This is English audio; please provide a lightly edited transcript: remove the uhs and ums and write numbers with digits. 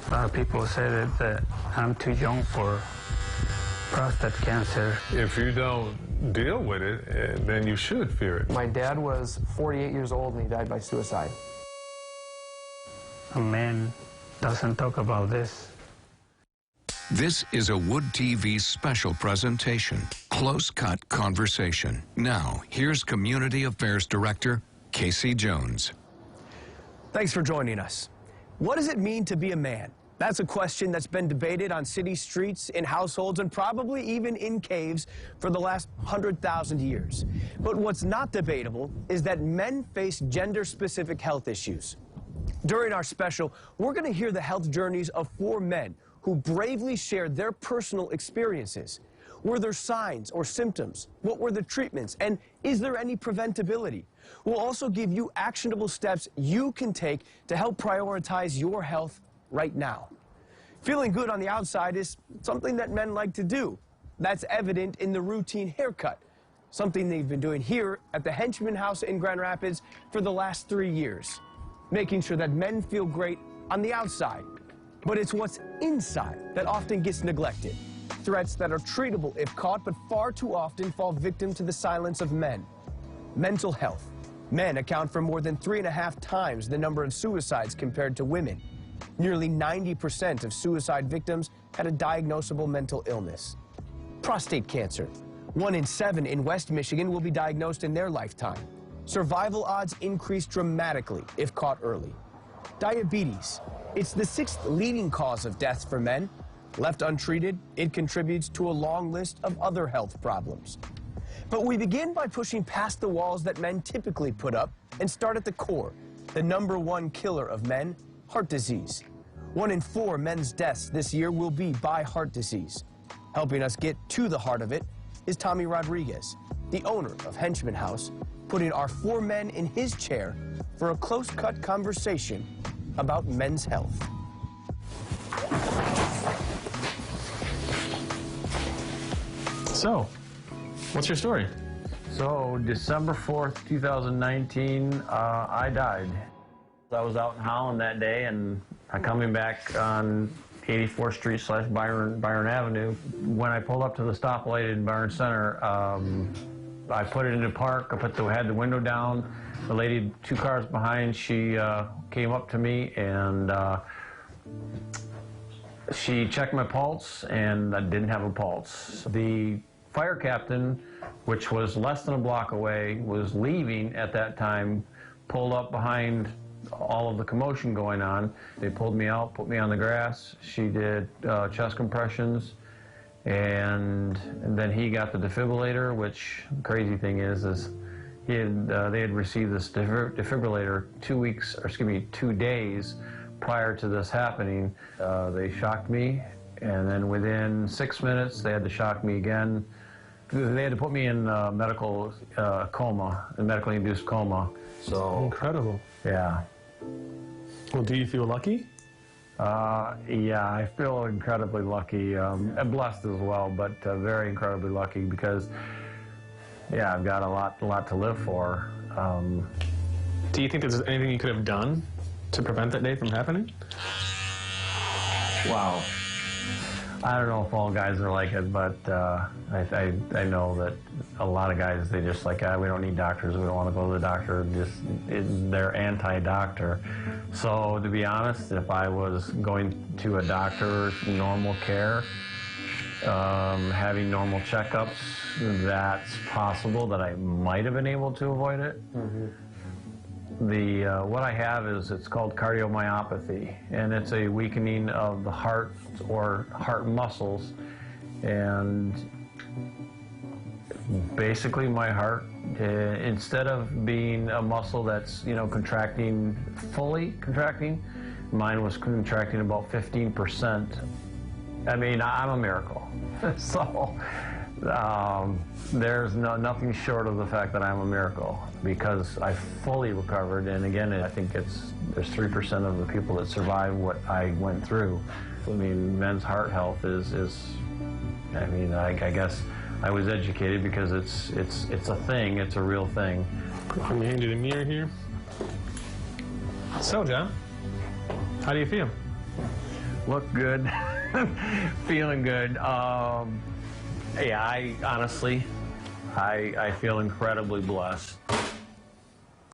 A lot of people say that I'm too young for prostate cancer. If you don't deal with it, then you should fear it. My dad was 48 years old and he died by suicide. A man doesn't talk about this. This is a Wood TV special presentation, Close Cut Conversation. Now, here's Community Affairs Director Casey Jones. Thanks for joining us. What does it mean to be a man? That's a question that's been debated on city streets, in households, and probably even in caves for the last 100,000 years. But what's not debatable is that men face gender-specific health issues. During our special, we're going to hear the health journeys of 4 men who bravely shared their personal experiences. Were there signs or symptoms? What were the treatments? And is there any preventability? We'll also give you actionable steps you can take to help prioritize your health right now. Feeling good on the outside is something that men like to do. That's evident in the routine haircut, something they've been doing here at the Henchman House in Grand Rapids for the last 3 years, making sure that men feel great on the outside. But it's what's inside that often gets neglected. Threats that are treatable if caught, but far too often fall victim to the silence of men. Mental health. Men account for more than 3.5 times the number of suicides compared to women. Nearly 90% of suicide victims had a diagnosable mental illness. Prostate cancer. 1 in 7 in West Michigan will be diagnosed in their lifetime. Survival odds increase dramatically if caught early. Diabetes. It's the 6th leading cause of death for men. Left untreated, it contributes to a long list of other health problems. But we begin by pushing past the walls that men typically put up and start at the core, the #1 killer of men, heart disease. 1 in 4 men's deaths this year will be by heart disease. Helping us get to the heart of it is Tommy Rodriguez, the owner of Henchman House, putting our 4 men in his chair for a close-cut conversation about men's health. So, what's your story? So, December 4th, 2019, I died. I was out in Holland that day, and I'm coming back on 84th Street / Byron Avenue. When I pulled up to the stoplight in Byron Center, I put it into park. I had the window down. The lady 2 cars behind, she came up to me and she checked my pulse, and I didn't have a pulse. The fire captain, which was less than a block away, was leaving at that time, pulled up behind all of the commotion going on. They pulled me out, put me on the grass. She did chest compressions, and then he got the defibrillator, which the crazy thing is they had received this defibrillator 2 days prior to this happening. They shocked me, and then within 6 minutes they had to shock me again. They had to put me in medical coma, a medically induced coma. So Incredible. yeah. Well, do you feel lucky? Yeah, I feel incredibly lucky, and blessed as well, but very incredibly lucky because, yeah, I've got a lot to live for. Do you think there's anything you could have done to prevent that day from happening? Wow. I don't know if all guys are like it, but I know that a lot of guys, they just like, we don't need doctors, we don't want to go to the doctor, they're anti-doctor. So to be honest, if I was going to a doctor, normal care, having normal checkups, that's possible that I might have been able to avoid it. Mm-hmm. What I have is, it's called cardiomyopathy, and it's a weakening of the heart or heart muscles, and basically my heart, instead of being a muscle that's, contracting, fully contracting, mine was contracting about 15%. I mean, I'm a miracle. So there's nothing short of the fact that I'm a miracle, because I fully recovered. And again, I think there's 3% of the people that survive what I went through. I mean, men's heart health is I mean, I guess I was educated because it's a thing, it's a real thing. Let me hand you the mirror here. So, John, how do you feel? look good, feeling good. Yeah, I honestly, I feel incredibly blessed.